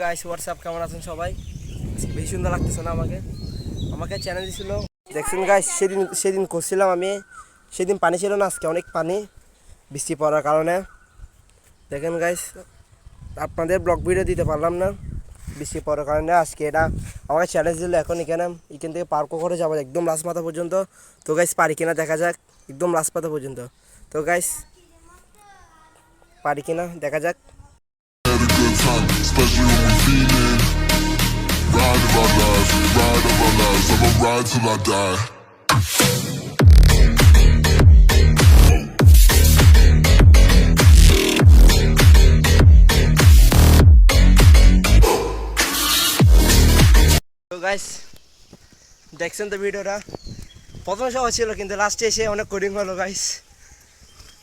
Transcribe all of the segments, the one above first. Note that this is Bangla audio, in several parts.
গাইস হোয়াটসঅ্যাপ, কেমন আছেন সবাই? বেশি সুন্দর লাগতেছে না আমাকে চ্যানেল দিছিল দেখছেন গাইস। সেদিন করছিলাম আমি, সেদিন পানি ছিল না, আজকে অনেক পানি বৃষ্টি পড়ার কারণে। দেখেন গাইস, আপনাদের ব্লগ ভিডিও দিতে পারলাম না বৃষ্টি পড়ার কারণে। আজকে এটা আমাকে চ্যালেঞ্জ দিল, এখন এখান থেকে পার্কও করে যাবো একদম রাজমাথা পর্যন্ত। তো গাইস পারি কিনা দেখা যাক, একদম রাজমাথা পর্যন্ত। তো গাইস পারি কিনা দেখা যাক। Especially when we feeling ride of our lives, I'ma ride till I die. তো গাইস দেখছেন তো ভিডিওটা, প্রথমে সহজ ছিল কিন্তু লাস্টে এসে অনেক কোডিং হলো গাইস,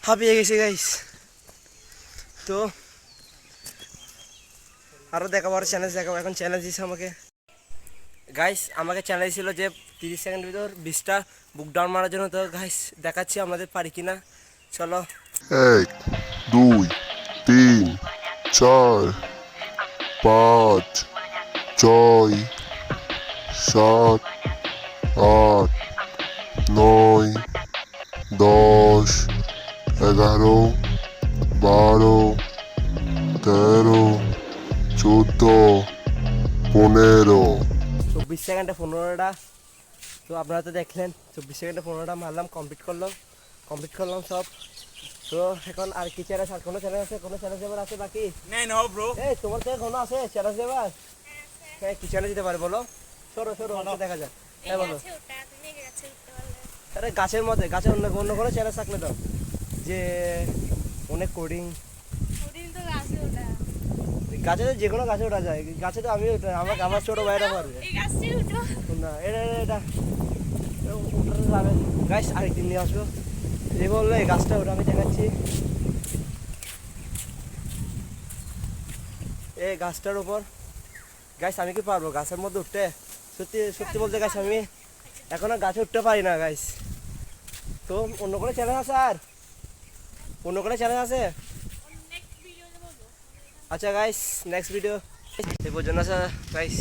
হাঁপিয়ে গেছি গাইস। তো আরও দেখাবো, আরও চ্যালেঞ্জ দেখাবো। এখন চ্যালেঞ্জ দিচ্ছে আমাকে চ্যালেঞ্জ ছিল যে 30 সেকেন্ডের ভিতর 20টা বুক ডাউন মারার জন্য। তো গাইস দেখাচ্ছি আমাদের পারি কিনা, চলো। 1 2 3 4 5 6 7 8 9 10 11 12 13 14 15। 24 সেকেন্ডে 15টা। তো আপনারা তো দেখলেন 24 সেকেন্ডে 15টা মারলাম, কমপ্লিট করলাম সব। তো এখন আর কি চ্যালেঞ্জ, আর কোনো চ্যালেঞ্জ আছে? কোনো চ্যালেঞ্জ এবার আছে বাকি? এই তোমার তো কোনো আছে চ্যালেঞ্জ এবার? হ্যাঁ, কি চ্যালেঞ্জ দিতে পারে বলো? সরো দেখা যাক। হ্যাঁ বলো। আরে গাছের অন্য কোনো চ্যালেঞ্জ থাকলে তো, যে অনেক কোডিং গাছে, যে কোনো গাছে ওঠা যায়। গাছে তো আমি আমার ছোট ভাইরা পারবে না। এটা উঠাতে যাবে গাছ, আরেকদিন নিয়ে আসবো। যে বললো এই গাছটা ওটা আমি দেখাচ্ছি। এই গাছটার উপর গাছ আমি কি পারবো গাছের মধ্যে উঠতে? সত্যি বলতে গাছ আমি এখনো গাছে উঠতে পারি না গাছ। তো অন্য কোনো চ্যালেঞ্জ আছে? আর অন্য কোনো চ্যালেঞ্জ আছে? আচ্ছা গাইস, নেক্সট ভিডিও এই পর্যন্ত আছে গাইস।